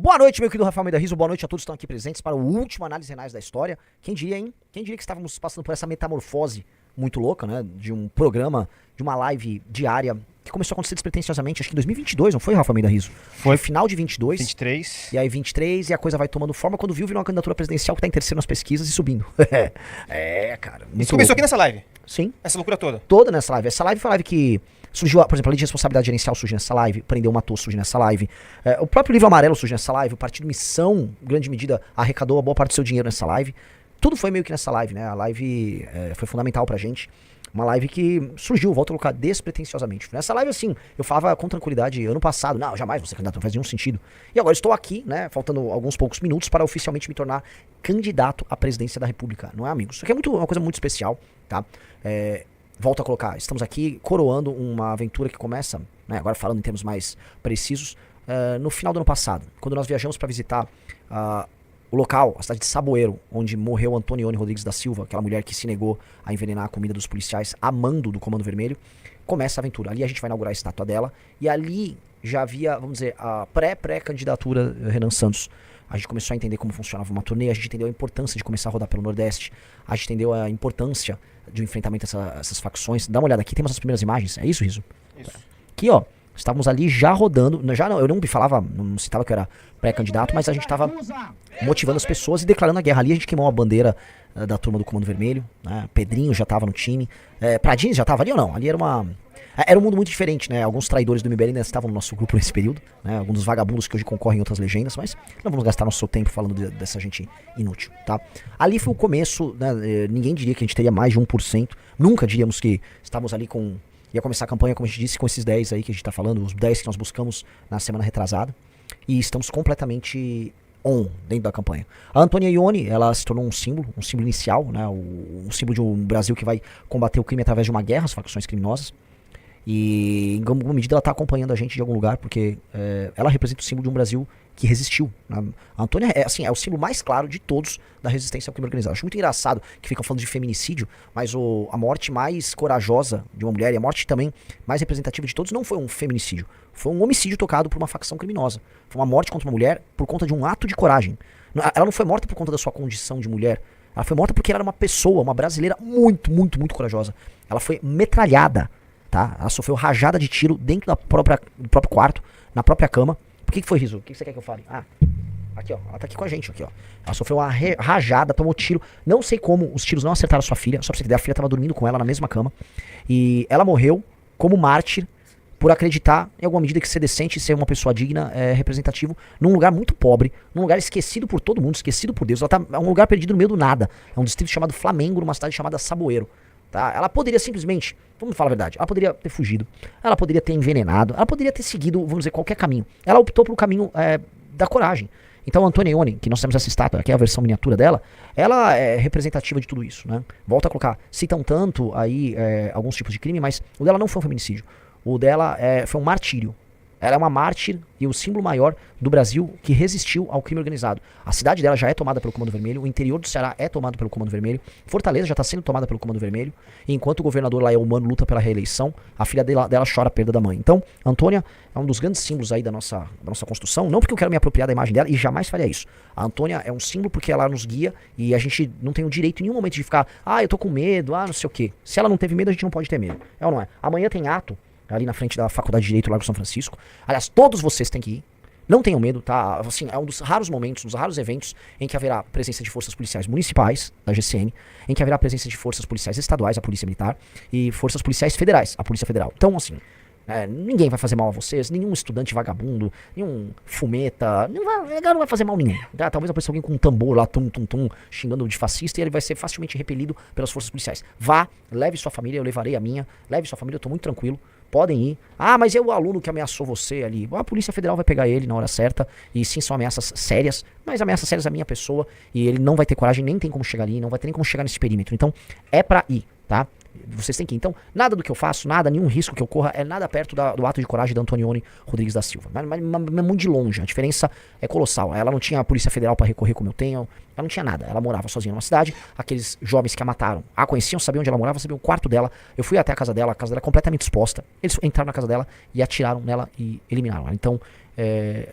Boa noite, meu querido Rafael Almeida Riso. Boa noite a todos que estão aqui presentes para o último análise renais da história. Quem diria, hein? Quem diria que estávamos passando por essa metamorfose muito louca, né? De um programa, de uma live diária que começou a acontecer despretensiosamente, acho que em 2022, não foi, Rafael Almeida Riso? Foi. Final de 22. 23. E aí 23, e a coisa vai tomando forma. Quando viu, virou uma candidatura presidencial que tá em terceiro nas pesquisas e subindo. Cara. Isso começou aqui nessa live? Sim. Essa loucura toda? Toda nessa live. Essa live foi a live que surgiu, por exemplo, a lei de responsabilidade gerencial surge nessa live, Prendeu, Matou surge nessa live, o próprio livro amarelo surge nessa live, o Partido Missão, em grande medida, arrecadou a boa parte do seu dinheiro nessa live. Tudo foi meio que nessa live, né? A live foi fundamental pra gente. Uma live que surgiu, volto a colocar, despretensiosamente. Nessa live, assim, eu falava com tranquilidade ano passado, não, jamais vou ser candidato, não faz nenhum sentido. E agora estou aqui, né, faltando alguns poucos minutos para oficialmente me tornar candidato à presidência da República. Não é, amigos? Isso aqui é uma coisa muito especial, tá? Volto a colocar, estamos aqui coroando uma aventura que começa, né, agora falando em termos mais precisos, no final do ano passado, quando nós viajamos para visitar o local, a cidade de Saboeiro, onde morreu Antonione Rodrigues da Silva, aquela mulher que se negou a envenenar a comida dos policiais, a mando do Comando Vermelho. Começa a aventura. Ali a gente vai inaugurar a estátua dela. E ali já havia, vamos dizer, a pré-candidatura Renan Santos. A gente começou a entender como funcionava uma turnê, a gente entendeu a importância de começar a rodar pelo Nordeste, a gente entendeu a importância de um enfrentamento a essas facções. Dá uma olhada aqui, temos as primeiras imagens. É isso, Riso? Isso. Aqui, ó. Estávamos ali já rodando, já não, eu não falava, não citava que eu era pré-candidato, mas a gente estava motivando as pessoas e declarando a guerra. Ali a gente queimou a bandeira da turma do Comando Vermelho, né? Pedrinho já estava no time, Pradinho já estava ali ou não? Ali era um mundo muito diferente, né? Alguns traidores do MBL ainda estavam no nosso grupo nesse período, né? Alguns dos vagabundos que hoje concorrem em outras legendas, mas não vamos gastar nosso tempo falando dessa gente inútil, tá? Ali foi o começo, né? Ninguém diria que a gente teria mais de 1%, nunca diríamos que estávamos ali ia começar a campanha, como a gente disse, com esses 10 aí que a gente tá falando, os 10 que nós buscamos na semana retrasada. E estamos completamente dentro da campanha. A Antônia Ione, ela se tornou um símbolo inicial, né? Um símbolo de um Brasil que vai combater o crime através de uma guerra, as facções criminosas. E em alguma medida ela tá acompanhando a gente de algum lugar, porque ela representa o símbolo de um Brasil que resistiu. Né? A Antônia é o símbolo mais claro de todos da resistência ao crime organizado. Acho muito engraçado que ficam falando de feminicídio, mas a morte mais corajosa de uma mulher e a morte também mais representativa de todos não foi um feminicídio. Foi um homicídio tocado por uma facção criminosa. Foi uma morte contra uma mulher por conta de um ato de coragem. Ela não foi morta por conta da sua condição de mulher. Ela foi morta porque ela era uma pessoa, uma brasileira muito, muito, muito corajosa. Ela foi metralhada, tá? Ela sofreu rajada de tiro dentro do próprio quarto, na própria cama. Por que foi, Riso? O que você quer que eu fale? Aqui, ó. Ela tá aqui com a gente, aqui, ó. Ela sofreu uma rajada, tomou tiro. Não sei como os tiros não acertaram a sua filha. Só pra você entender, a filha tava dormindo com ela na mesma cama. E ela morreu como mártir por acreditar, em alguma medida, que ser decente e ser uma pessoa digna é representativo num lugar muito pobre, num lugar esquecido por todo mundo, esquecido por Deus. É um lugar perdido no meio do nada. É um distrito chamado Flamengo, numa cidade chamada Saboeiro. Tá? Ela poderia simplesmente, vamos falar a verdade, ela poderia ter fugido, ela poderia ter envenenado, ela poderia ter seguido, vamos dizer, qualquer caminho. Ela optou pelo caminho da coragem. Então a Antônia Ione, que nós temos essa estátua, aqui é a versão miniatura dela, ela é representativa de tudo isso, né? Volta a colocar, citam tanto aí alguns tipos de crime, mas o dela não foi um feminicídio. O dela foi um martírio. Ela é uma mártir e o símbolo maior do Brasil que resistiu ao crime organizado. A cidade dela já é tomada pelo Comando Vermelho, o interior do Ceará é tomado pelo Comando Vermelho, Fortaleza já está sendo tomada pelo Comando Vermelho, e enquanto o governador lá Humano luta pela reeleição, a filha dela chora a perda da mãe. Então, Antônia é um dos grandes símbolos aí da nossa construção, não porque eu quero me apropriar da imagem dela, e jamais faria isso. A Antônia é um símbolo porque ela nos guia, e a gente não tem o direito em nenhum momento de ficar, eu tô com medo, não sei o quê. Se ela não teve medo, a gente não pode ter medo. É ou não é? Amanhã tem ato, ali na frente da Faculdade de Direito Largo São Francisco. Aliás, todos vocês têm que ir. Não tenham medo, tá? Assim, é um dos raros momentos, um dos raros eventos em que haverá presença de forças policiais municipais, da GCM, em que haverá presença de forças policiais estaduais, a Polícia Militar, e forças policiais federais, a Polícia Federal. Então, assim, ninguém vai fazer mal a vocês, nenhum estudante vagabundo, nenhum fumeta, não vai fazer mal ninguém. Tá? Talvez apareça alguém com um tambor lá, xingando de fascista, e ele vai ser facilmente repelido pelas forças policiais. Vá, leve sua família, eu levarei a minha, leve sua família, eu tô muito tranquilo. Podem ir. Mas é o aluno que ameaçou você ali. A Polícia Federal vai pegar ele na hora certa. E sim, são ameaças sérias. Mas ameaças sérias à minha pessoa. E ele não vai ter coragem, nem tem como chegar ali. Não vai ter nem como chegar nesse perímetro. Então, é pra ir, tá? Vocês têm que ir. Então, nada do que eu faço, nenhum risco que eu corra é nada perto do ato de coragem da Antonione Rodrigues da Silva. Mas muito de longe. A diferença é colossal. Ela não tinha a Polícia Federal pra recorrer como eu tenho. Ela não tinha nada. Ela morava sozinha numa cidade. Aqueles jovens que a mataram conheciam, sabiam onde ela morava, sabiam o quarto dela. Eu fui até a casa dela completamente exposta. Eles entraram na casa dela e atiraram nela e eliminaram ela. Então,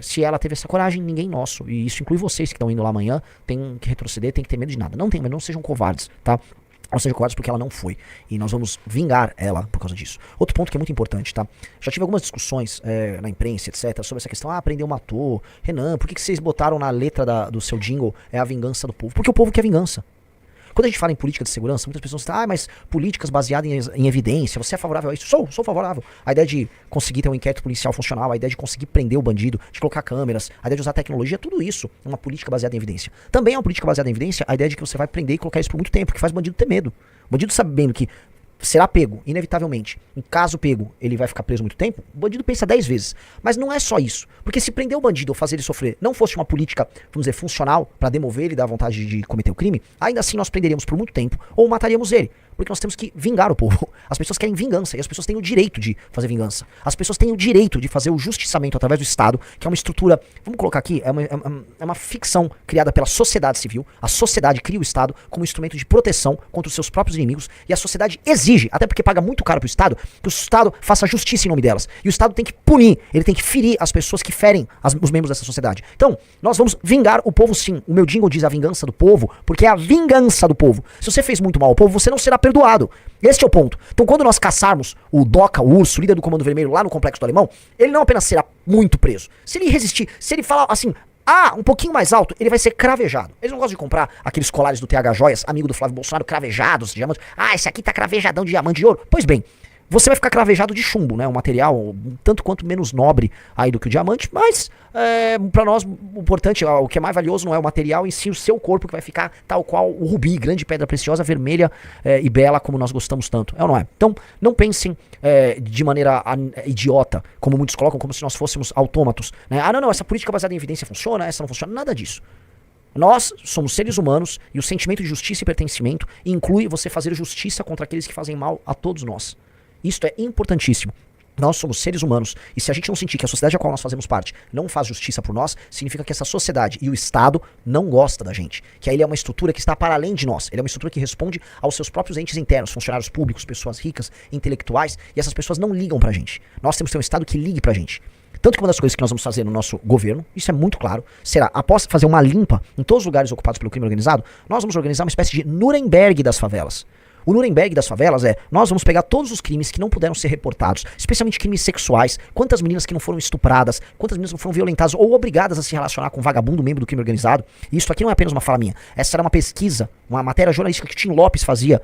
Se ela teve essa coragem, ninguém nosso, e isso inclui vocês que estão indo lá amanhã, tem que retroceder, tem que ter medo de nada. Não tem, mas não sejam covardes, tá? Não sejam covardes porque ela não foi. E nós vamos vingar ela por causa disso. Outro ponto que é muito importante, tá? Já tive algumas discussões na imprensa, etc, sobre essa questão. Prendeu, matou. Renan, por que vocês botaram na letra do seu jingle a vingança do povo? Porque o povo quer vingança. Quando a gente fala em política de segurança, muitas pessoas dizem, mas políticas baseadas em evidência, você é favorável a isso? Sou favorável. A ideia de conseguir ter um inquérito policial funcional, a ideia de conseguir prender o bandido, de colocar câmeras, a ideia de usar tecnologia, tudo isso é uma política baseada em evidência. Também é uma política baseada em evidência a ideia de que você vai prender e colocar isso por muito tempo, que faz o bandido ter medo. O bandido sabendo que será pego, inevitavelmente. Em caso pego, ele vai ficar preso muito tempo, o bandido pensa 10 vezes. Mas não é só isso. Porque se prender o bandido ou fazer ele sofrer não fosse uma política, vamos dizer, funcional, para demover ele da vontade de cometer o crime, ainda assim nós prenderíamos por muito tempo ou mataríamos ele. Porque nós temos que vingar o povo. As pessoas querem vingança e as pessoas têm o direito de fazer vingança. As pessoas têm o direito de fazer o justiçamento através do Estado, que é uma estrutura, vamos colocar aqui, é uma ficção criada pela sociedade civil. A sociedade cria o Estado como instrumento de proteção contra os seus próprios inimigos e a sociedade exige, até porque paga muito caro pro Estado, que o Estado faça justiça em nome delas. E o Estado tem que punir, ele tem que ferir as pessoas que ferem os membros dessa sociedade. Então, nós vamos vingar o povo sim. O meu jingle diz a vingança do povo, porque é a vingança do povo. Se você fez muito mal ao povo, você não será perdoado. Este é o ponto. Então, quando nós caçarmos o Doca, o urso, líder do Comando Vermelho, lá no Complexo do Alemão, ele não apenas será muito preso. Se ele resistir, se ele falar assim, um pouquinho mais alto, ele vai ser cravejado. Eles não gostam de comprar aqueles colares do TH Joias, amigo do Flávio Bolsonaro, cravejados, diamantes. Esse aqui tá cravejadão de diamante de ouro. Pois bem, você vai ficar cravejado de chumbo, né? Um material um tanto quanto menos nobre aí do que o diamante, mas pra nós o importante, o que é mais valioso não é o material em si, o seu corpo que vai ficar tal qual o rubi, grande pedra preciosa, vermelha e bela como nós gostamos tanto. É ou não é? Então, não pensem de maneira idiota, como muitos colocam, como se nós fôssemos autômatos, né? Não, essa política baseada em evidência funciona, essa não funciona, nada disso. Nós somos seres humanos e o sentimento de justiça e pertencimento inclui você fazer justiça contra aqueles que fazem mal a todos nós. Isto é importantíssimo. Nós somos seres humanos e se a gente não sentir que a sociedade a qual nós fazemos parte não faz justiça por nós, significa que essa sociedade e o Estado não gosta da gente. Que aí ele é uma estrutura que está para além de nós. Ele é uma estrutura que responde aos seus próprios entes internos, funcionários públicos, pessoas ricas, intelectuais, e essas pessoas não ligam pra gente. Nós temos que ter um Estado que ligue pra gente. Tanto que uma das coisas que nós vamos fazer no nosso governo, isso é muito claro, será, após fazer uma limpa em todos os lugares ocupados pelo crime organizado, nós vamos organizar uma espécie de Nuremberg das favelas. O Nuremberg das favelas nós vamos pegar todos os crimes que não puderam ser reportados, especialmente crimes sexuais, quantas meninas que não foram estupradas, quantas meninas que não foram violentadas ou obrigadas a se relacionar com um vagabundo membro do crime organizado. E isso aqui não é apenas uma fala minha, essa era uma pesquisa, uma matéria jornalística que o Tim Lopes fazia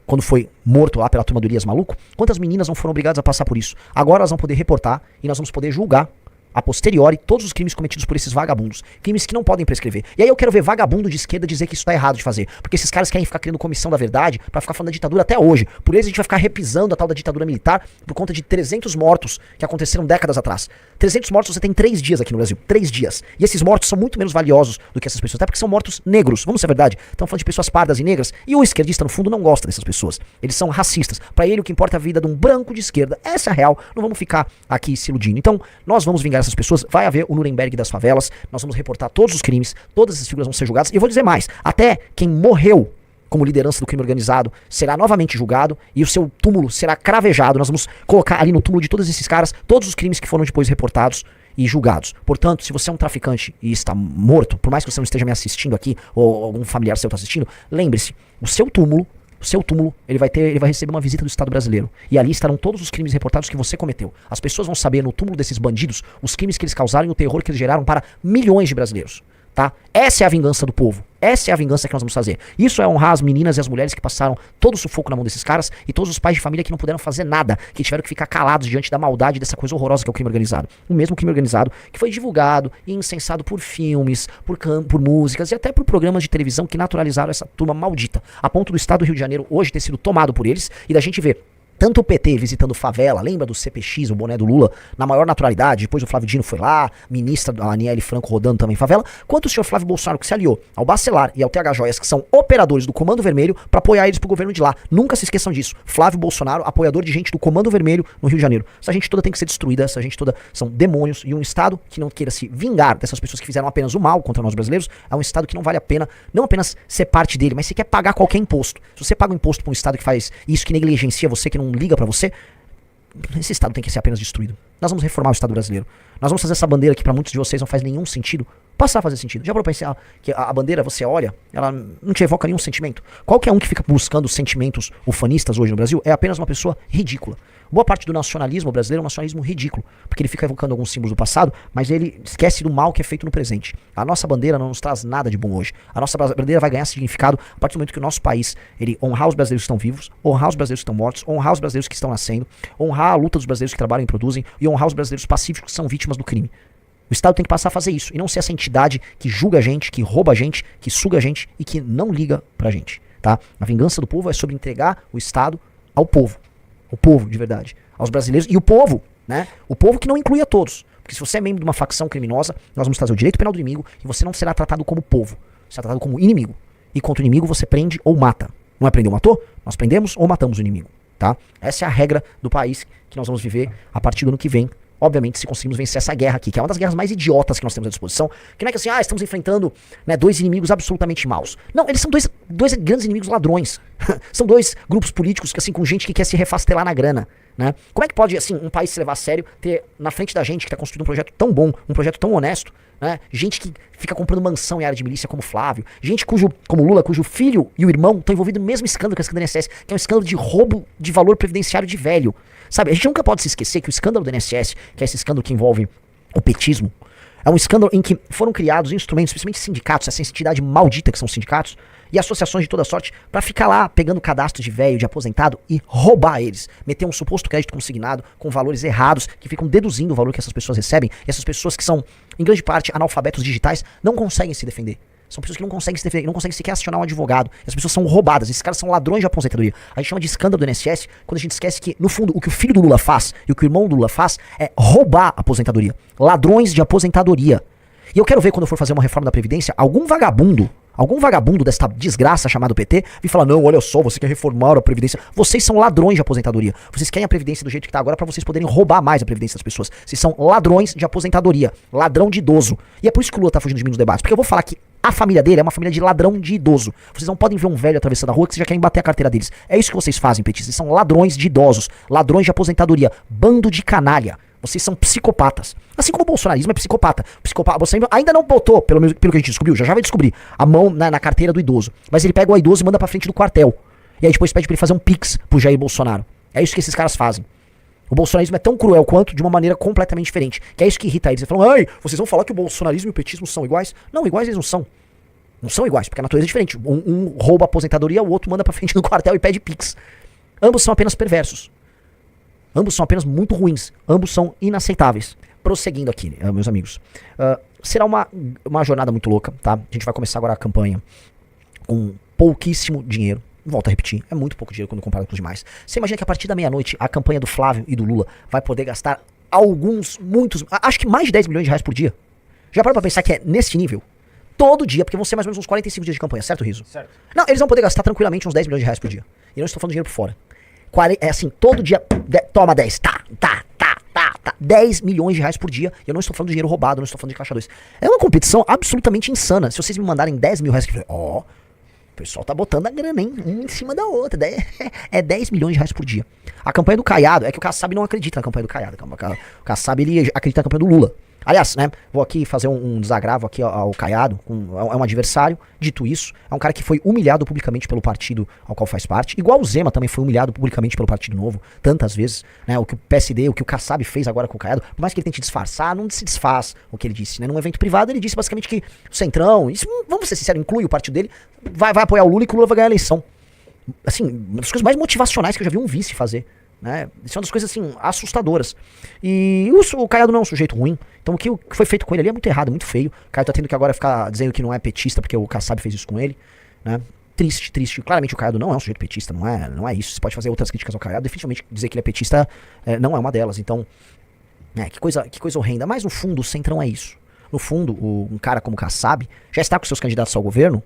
quando foi morto lá pela turma do Elias Maluco. Quantas meninas não foram obrigadas a passar por isso? Agora elas vão poder reportar e nós vamos poder julgar a posteriori todos os crimes cometidos por esses vagabundos. Crimes que não podem prescrever. E aí eu quero ver vagabundo de esquerda dizer que isso tá errado de fazer. Porque esses caras querem ficar criando comissão da verdade pra ficar falando da ditadura até hoje. Por eles a gente vai ficar repisando a tal da ditadura militar por conta de 300 mortos que aconteceram décadas atrás. 300 mortos você tem 3 dias aqui no Brasil. 3 dias. E esses mortos são muito menos valiosos do que essas pessoas. Até porque são mortos negros. Vamos ser verdade. Estamos falando de pessoas pardas e negras. E o esquerdista, no fundo, não gosta dessas pessoas. Eles são racistas. Pra ele o que importa é a vida de um branco de esquerda. Essa é a real. Não vamos ficar aqui se iludindo. Então, nós vamos vingar essas pessoas. Vai haver o Nuremberg das favelas, nós vamos reportar todos os crimes, todas essas figuras vão ser julgadas, e eu vou dizer mais, até quem morreu como liderança do crime organizado será novamente julgado, e o seu túmulo será cravejado, nós vamos colocar ali no túmulo de todos esses caras, todos os crimes que foram depois reportados e julgados. Portanto, se você é um traficante e está morto, por mais que você não esteja me assistindo aqui, ou algum familiar seu está assistindo, lembre-se, o seu túmulo, ele vai receber uma visita do Estado brasileiro. E ali estarão todos os crimes reportados que você cometeu. As pessoas vão saber no túmulo desses bandidos os crimes que eles causaram e o terror que eles geraram para milhões de brasileiros. Tá? Essa é a vingança do povo. Essa é a vingança que nós vamos fazer. Isso é honrar as meninas e as mulheres que passaram todo o sufoco na mão desses caras e todos os pais de família que não puderam fazer nada, que tiveram que ficar calados diante da maldade dessa coisa horrorosa que é o crime organizado. O mesmo crime organizado que foi divulgado e incensado por filmes, por músicas e até por programas de televisão que naturalizaram essa turma maldita, a ponto do Estado do Rio de Janeiro hoje ter sido tomado por eles e da gente ver tanto o PT visitando favela, lembra do CPX, o boné do Lula, na maior naturalidade, depois o Flávio Dino foi lá, ministra a Aniele Franco rodando também favela, quanto o senhor Flávio Bolsonaro que se aliou ao Bacelar e ao TH Joias, que são operadores do Comando Vermelho, para apoiar eles pro governo de lá. Nunca se esqueçam disso. Flávio Bolsonaro, apoiador de gente do Comando Vermelho no Rio de Janeiro. Essa gente toda tem que ser destruída, essa gente toda são demônios, e um Estado que não queira se vingar dessas pessoas que fizeram apenas o mal contra nós brasileiros, é um Estado que não vale a pena, não apenas ser parte dele, mas se quer pagar qualquer imposto. Se você paga um imposto pra um Estado que faz isso, que negligencia você, que não liga pra você, esse Estado tem que ser apenas destruído. Nós vamos reformar o Estado brasileiro. Nós vamos fazer essa bandeira que pra muitos de vocês não faz nenhum sentido, passar a fazer sentido. Já parou pra pensar que a bandeira, você olha, ela não te evoca nenhum sentimento? Qualquer um que fica buscando sentimentos ufanistas hoje no Brasil é apenas uma pessoa ridícula. Boa parte do nacionalismo brasileiro é um nacionalismo ridículo, porque ele fica evocando alguns símbolos do passado, mas ele esquece do mal que é feito no presente. A nossa bandeira não nos traz nada de bom hoje. A nossa bandeira vai ganhar significado a partir do momento que o nosso país, ele honrar os brasileiros que estão vivos, honrar os brasileiros que estão mortos, honrar os brasileiros que estão nascendo, honrar a luta dos brasileiros que trabalham e produzem e honrar os brasileiros pacíficos que são vítimas do crime. O Estado tem que passar a fazer isso, e não ser essa entidade que julga a gente, que rouba a gente, que suga a gente e que não liga pra gente, tá? A vingança do povo é sobre entregar o Estado ao povo. O povo, de verdade. Aos brasileiros e o povo, né? O povo que não inclui a todos. Porque se você é membro de uma facção criminosa, nós vamos trazer o direito penal do inimigo e você não será tratado como povo. Será tratado como inimigo. E contra o inimigo você prende ou mata. Não é prender ou matou? Nós prendemos ou matamos o inimigo, tá? Essa é a regra do país que nós vamos viver a partir do ano que vem. Obviamente, se conseguirmos vencer essa guerra aqui, que é uma das guerras mais idiotas que nós temos à disposição, que não é que assim, estamos enfrentando, né, dois inimigos absolutamente maus. Não, eles são dois grandes inimigos ladrões. São dois grupos políticos que, assim, com gente que quer se refastelar na grana, né? Como é que pode, assim, um país se levar a sério, ter na frente da gente que está construindo um projeto tão bom, um projeto tão honesto, né? Gente que fica comprando mansão em área de milícia como Flávio, gente como Lula, cujo filho e o irmão estão envolvidos no mesmo escândalo que a escândalo do INSS, que é um escândalo de roubo de valor previdenciário de velho. Sabe, a gente nunca pode se esquecer que o escândalo do INSS, que é esse escândalo que envolve o petismo, é um escândalo em que foram criados instrumentos, principalmente sindicatos, essa entidade maldita que são os sindicatos, e associações de toda sorte, pra ficar lá pegando cadastro de velho, de aposentado e roubar eles. Meter um suposto crédito consignado com valores errados, que ficam deduzindo o valor que essas pessoas recebem, e essas pessoas que são, em grande parte, analfabetos digitais, não conseguem se defender. São pessoas que não conseguem se defender, não conseguem sequer acionar um advogado. Essas pessoas são roubadas, esses caras são ladrões de aposentadoria. A gente chama de escândalo do INSS quando a gente esquece que, no fundo, o que o filho do Lula faz e o que o irmão do Lula faz é roubar a aposentadoria. Ladrões de aposentadoria. E eu quero ver, quando eu for fazer uma reforma da Previdência, algum vagabundo desta desgraça chamada PT vir falar, não, olha só, você quer reformar a Previdência. Vocês são ladrões de aposentadoria. Vocês querem a Previdência do jeito que tá agora pra vocês poderem roubar mais a Previdência das pessoas. Vocês são ladrões de aposentadoria. Ladrão de idoso. E é por isso que o Lula tá fugindo de mim nos debates. Porque eu vou falar que a família dele é uma família de ladrão de idoso. Vocês não podem ver um velho atravessando a rua que vocês já querem bater a carteira deles. É isso que vocês fazem, petistas. Vocês são ladrões de idosos. Ladrões de aposentadoria. Bando de canalha. Vocês são psicopatas. Assim como o bolsonarismo é psicopata. Você ainda não botou, pelo que a gente descobriu, já vai descobrir, a mão na carteira do idoso. Mas ele pega o idoso e manda pra frente do quartel. E aí depois pede pra ele fazer um pix pro Jair Bolsonaro. É isso que esses caras fazem. O bolsonarismo é tão cruel quanto, de uma maneira completamente diferente. Que é isso que irrita eles. Eles falam, vocês vão falar que o bolsonarismo e o petismo são iguais? Não, iguais eles não são. Não são iguais, porque a natureza é diferente. Um rouba a aposentadoria, o outro manda pra frente do quartel e pede pix. Ambos são apenas perversos. Ambos são apenas muito ruins. Ambos são inaceitáveis. Prosseguindo aqui, meus amigos. Será uma jornada muito louca, tá? A gente vai começar agora a campanha com pouquíssimo dinheiro. Volto a repetir, é muito pouco dinheiro quando comparado com os demais. Você imagina que a partir da meia-noite a campanha do Flávio e do Lula vai poder gastar muitos, acho que mais de 10 milhões de reais por dia. Já parou pra pensar que é nesse nível? Todo dia, porque vão ser mais ou menos uns 45 dias de campanha, certo, Riso? Certo. Não, eles vão poder gastar tranquilamente uns 10 milhões de reais por dia. E eu não estou falando dinheiro por fora. É assim, todo dia, toma 10, tá. 10 milhões de reais por dia. E eu não estou falando de dinheiro roubado, eu não estou falando de caixa 2. É uma competição absolutamente insana. Se vocês me mandarem 10 mil reais, o pessoal tá botando a grana, hein? Um em cima da outra. É 10 milhões de reais por dia. A campanha do Caiado, é que o Kassab não acredita na campanha do Caiado. O Kassab, ele acredita na campanha do Lula. Aliás, né, vou aqui fazer um desagravo aqui ao Caiado, é um adversário. Dito isso, é um cara que foi humilhado publicamente pelo partido ao qual faz parte. Igual o Zema também foi humilhado publicamente pelo Partido Novo, tantas vezes, né, o que o PSD, o que o Kassab fez agora com o Caiado, por mais que ele tente disfarçar, não se desfaz o que ele disse, né, num evento privado ele disse basicamente que o Centrão, isso, vamos ser sinceros, inclui o partido dele, vai apoiar o Lula e que o Lula vai ganhar a eleição. Assim, uma das coisas mais motivacionais que eu já vi um vice fazer. Né? Isso é uma das coisas assim, assustadoras. E o Caiado não é um sujeito ruim. Então o que foi feito com ele ali é muito errado, é muito feio. O Caiado tá tendo que agora ficar dizendo que não é petista porque o Kassab fez isso com ele, né? Triste. Claramente o Caiado não é um sujeito petista, não é isso. Você pode fazer outras críticas ao Caiado, definitivamente dizer que ele é petista não é uma delas. Então, que coisa horrenda. Mas no fundo o Centrão é isso. No fundo, um cara como o Kassab já está com seus candidatos ao governo